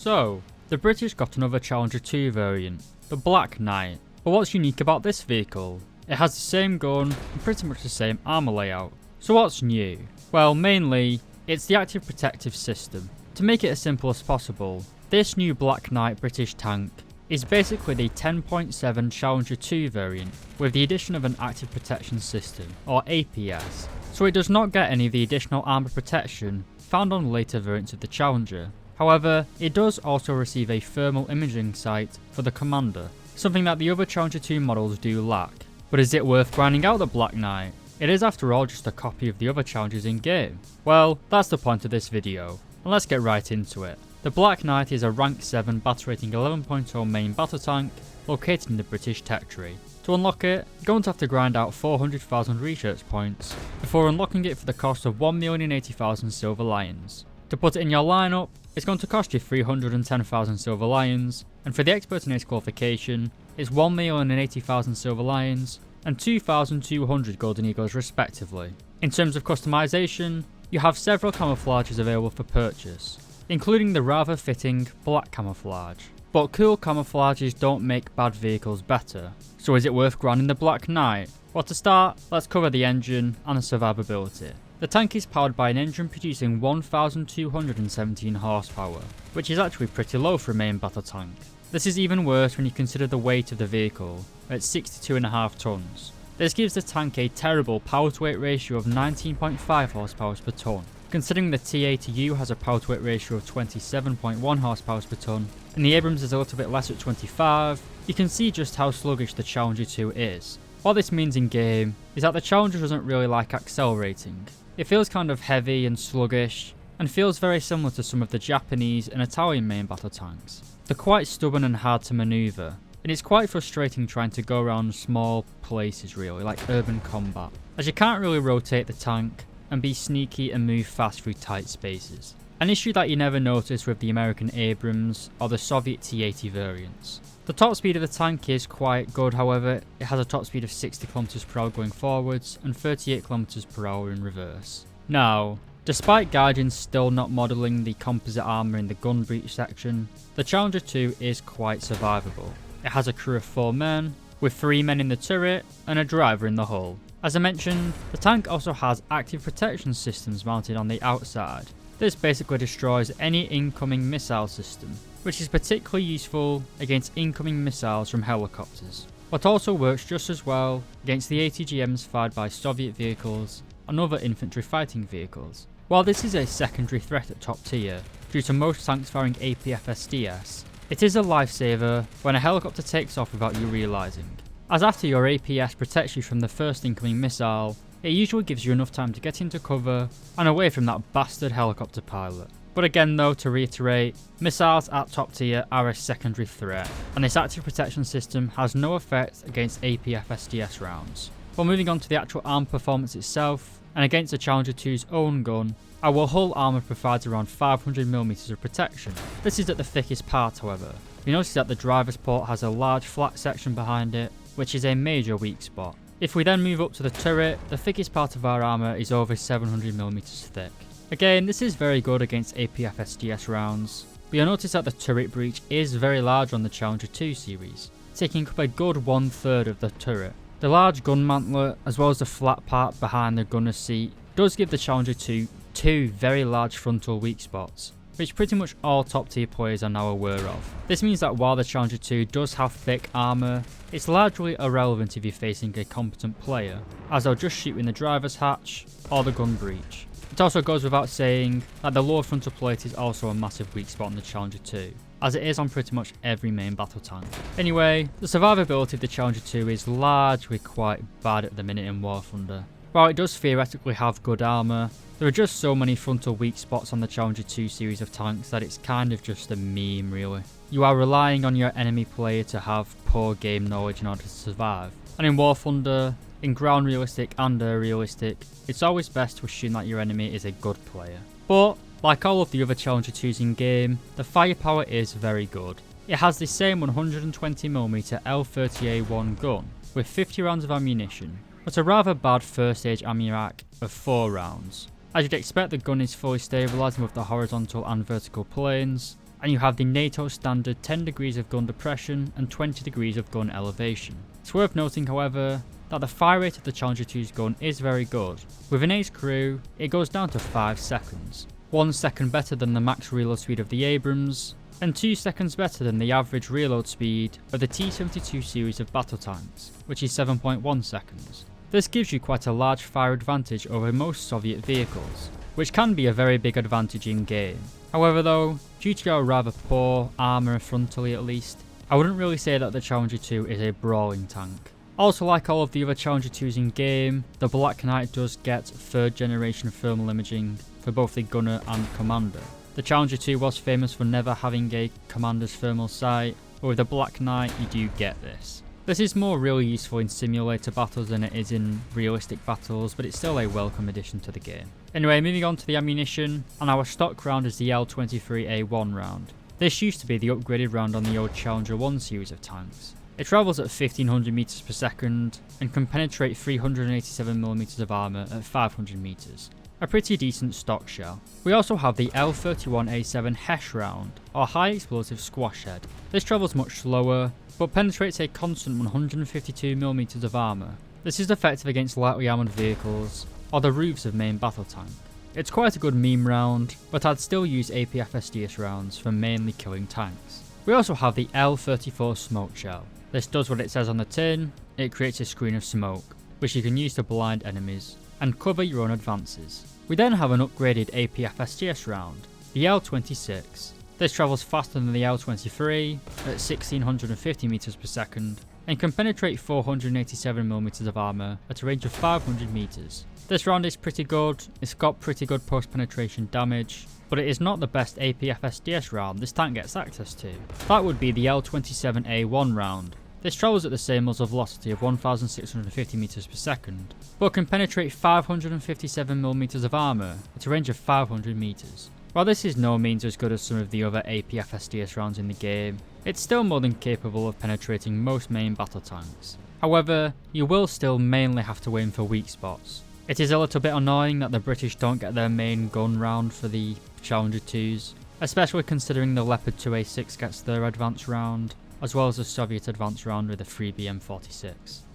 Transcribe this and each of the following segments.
So, the British got another Challenger 2 variant, the Black Knight. But what's unique about this vehicle? It has the same gun and pretty much the same armour layout. So what's new? Well, mainly, it's the active protective system. To make it as simple as possible, this new Black Knight British tank is basically the 10.7 Challenger 2 variant with the addition of an active protection system, or APS. So it does not get any of the additional armour protection found on later variants of the Challenger. However, it does also receive a thermal imaging sight for the commander, something that the other Challenger 2 models do lack. But is it worth grinding out the Black Knight? It is after all just a copy of the other Challengers in game. Well, that's the point of this video, and let's get right into it. The Black Knight is a rank 7 battle rating 11.0 main battle tank located in the British tech tree. To unlock it, you're going to have to grind out 400,000 research points before unlocking it for the cost of 1,080,000 silver lions. To put it in your lineup, it's going to cost you 310,000 silver lions, and for the expert and ace qualification, it's 1,080,000 silver lions and 2,200 golden eagles respectively. In terms of customization, you have several camouflages available for purchase, including the rather fitting black camouflage. But cool camouflages don't make bad vehicles better, so is it worth grinding the Black Knight? Well, to start, let's cover the engine and the survivability. The tank is powered by an engine producing 1,217 horsepower, which is actually pretty low for a main battle tank. This is even worse when you consider the weight of the vehicle, at 62.5 tons. This gives the tank a terrible power to weight ratio of 19.5 horsepower per ton. Considering the TA to U has a power to weight ratio of 27.1 horsepower per ton, and the Abrams is a little bit less at 25, you can see just how sluggish the Challenger 2 is. What this means in game is that the Challenger doesn't really like accelerating. It feels kind of heavy and sluggish, and feels very similar to some of the Japanese and Italian main battle tanks. They're quite stubborn and hard to manoeuvre, and it's quite frustrating trying to go around small places really, like urban combat, as you can't really rotate the tank and be sneaky and move fast through tight spaces. An issue that you never notice with the American Abrams or the Soviet T-80 variants. The top speed of the tank is quite good, however, it has a top speed of 60 km per hour going forwards and 38 km per hour in reverse. Now, despite Gaijin still not modelling the composite armour in the gun breech section, the Challenger 2 is quite survivable. It has a crew of 4 men, with 3 men in the turret and a driver in the hull. As I mentioned, the tank also has active protection systems mounted on the outside. This basically destroys any incoming missile system, which is particularly useful against incoming missiles from helicopters, but also works just as well against the ATGMs fired by Soviet vehicles and other infantry fighting vehicles. While this is a secondary threat at top tier, due to most tanks firing APF-SDS, it is a lifesaver when a helicopter takes off without you realising, as after your APS protects you from the first incoming missile, it usually gives you enough time to get into cover and away from that bastard helicopter pilot. But again though, to reiterate, missiles at top tier are a secondary threat, and this active protection system has no effect against APF-SDS rounds. But moving on to the actual arm performance itself, and against the Challenger 2's own gun, our hull armour provides around 500mm of protection. This is at the thickest part however. You notice that the driver's port has a large flat section behind it, which is a major weak spot. If we then move up to the turret, the thickest part of our armour is over 700mm thick. Again, this is very good against APF-SDS rounds, but you'll notice that the turret breach is very large on the Challenger 2 series, taking up a good 1/3 of the turret. The large gun mantlet, as well as the flat part behind the gunner's seat, does give the Challenger 2 two very large frontal weak spots, which pretty much all top tier players are now aware of. This means that while the Challenger 2 does have thick armour, it's largely irrelevant if you're facing a competent player, as they'll just shoot in the driver's hatch or the gun breech. It also goes without saying that the lower frontal plate is also a massive weak spot on the Challenger 2, as it is on pretty much every main battle tank. Anyway, the survivability of the Challenger 2 is largely quite bad at the minute in War Thunder. While it does theoretically have good armour, there are just so many frontal weak spots on the Challenger 2 series of tanks that it's kind of just a meme really. You are relying on your enemy player to have poor game knowledge in order to survive. And in War Thunder, in ground realistic and air realistic, it's always best to assume that your enemy is a good player. But, like all of the other Challenger 2s in game, the firepower is very good. It has the same 120mm L30A1 gun, with 50 rounds of ammunition, but a rather bad first stage ammo rack of 4 rounds. As you'd expect, the gun is fully stabilising with the horizontal and vertical planes, and you have the NATO standard 10 degrees of gun depression and 20 degrees of gun elevation. It's worth noting, however, that the fire rate of the Challenger 2's gun is very good. With an ace crew, it goes down to 5 seconds, 1 second better than the max reload speed of the Abrams, and 2 seconds better than the average reload speed of the T-72 series of battle tanks, which is 7.1 seconds. This gives you quite a large fire advantage over most Soviet vehicles, which can be a very big advantage in game. However though, due to our rather poor armour frontally at least, I wouldn't really say that the Challenger 2 is a brawling tank. Also, like all of the other Challenger 2s in game, the Black Knight does get 3rd generation thermal imaging for both the gunner and commander. The Challenger 2 was famous for never having a commander's thermal sight, but with the Black Knight you do get this. This is more really useful in simulator battles than it is in realistic battles, but it's still a welcome addition to the game. Anyway, moving on to the ammunition, and our stock round is the L34a7 round. This used to be the upgraded round on the old Challenger 1 series of tanks. It travels at 1500 meters per second and can penetrate 387mm of armour at 500 meters. A pretty decent stock shell. We also have the L31a7 Hesh round, or high explosive squash head. This travels much slower, but penetrates a constant 152mm of armour. This is effective against lightly armoured vehicles, or the roofs of main battle tank. It's quite a good meme round, but I'd still use APFSDS rounds for mainly killing tanks. We also have the L34 Smoke Shell. This does what it says on the tin, it creates a screen of smoke, which you can use to blind enemies, and cover your own advances. We then have an upgraded APFSDS round, the L26. This travels faster than the L23 at 1650 meters per second, and can penetrate 487mm of armour at a range of 500 meters. This round is pretty good, it's got pretty good post-penetration damage, but it is not the best APFSDS round this tank gets access to. That would be the L27A1 round. This travels at the same muzzle velocity of 1650 meters per second, but can penetrate 557mm of armour at a range of 500 meters. While this is no means as good as some of the other APFSDS rounds in the game, it's still more than capable of penetrating most main battle tanks. However, you will still mainly have to aim for weak spots. It is a little bit annoying that the British don't get their main gun round for the Challenger 2s, especially considering the Leopard 2A6 gets their advanced round, as well as the Soviet advanced round with the 3BM46.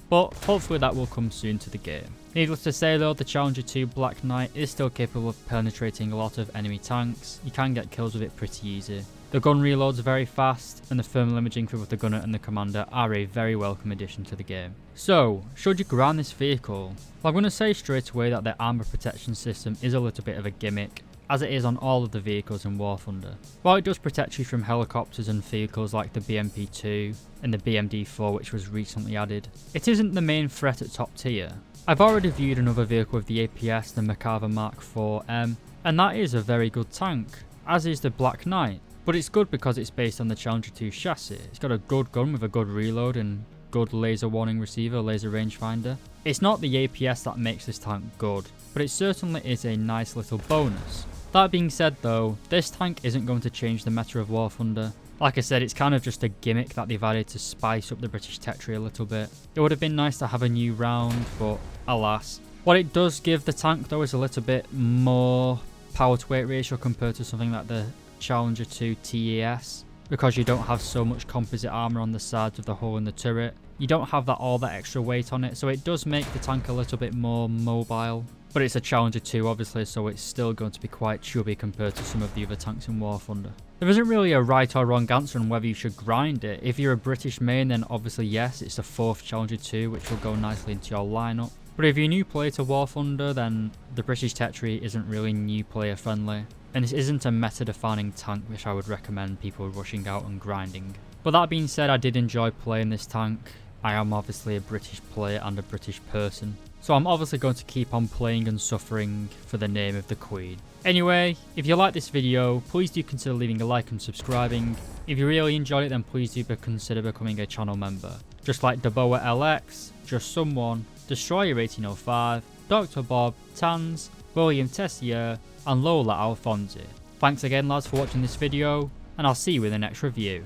But hopefully that will come soon to the game. Needless to say though, the Challenger 2 Black Knight is still capable of penetrating a lot of enemy tanks. You can get kills with it pretty easy. The gun reloads very fast, and the thermal imaging for both the gunner and the commander are a very welcome addition to the game. So, should you grind this vehicle? Well, I'm going to say straight away that the armour protection system is a little bit of a gimmick, as it is on all of the vehicles in War Thunder. While it does protect you from helicopters and vehicles like the BMP-2 and the BMD-4 which was recently added, it isn't the main threat at top tier. I've already viewed another vehicle with the APS, the Merkava Mark IV-M, and that is a very good tank, as is the Black Knight. But it's good because it's based on the Challenger 2 chassis. It's got a good gun with a good reload and good laser warning receiver, laser rangefinder. It's not the APS that makes this tank good, but it certainly is a nice little bonus. That being said though, this tank isn't going to change the meta of War Thunder. Like I said, it's kind of just a gimmick that they've added to spice up the British tech tree a little bit. It would have been nice to have a new round, but alas. What it does give the tank though is a little bit more power to weight ratio compared to something like the Challenger 2 TAS, because you don't have so much composite armour on the sides of the hull and the turret. You don't have all that extra weight on it, so it does make the tank a little bit more mobile. But it's a Challenger 2 obviously, so it's still going to be quite chubby compared to some of the other tanks in War Thunder. There isn't really a right or wrong answer on whether you should grind it. If you're a British main, then obviously yes, it's the 4th Challenger 2 which will go nicely into your lineup. But if you're a new player to War Thunder, then the British tech tree isn't really new player friendly. And this isn't a meta-defining tank which I would recommend people rushing out and grinding. But that being said, I did enjoy playing this tank. I am obviously a British player and a British person, so I'm obviously going to keep on playing and suffering for the name of the Queen. Anyway, if you like this video, please do consider leaving a like and subscribing. If you really enjoyed it, then please do consider becoming a channel member. Just like Daboa LX, Just Someone, Destroyer 1805, Dr. Bob, Tans, William Tessier, and Lola Alfonsi. Thanks again lads for watching this video, and I'll see you in the next review.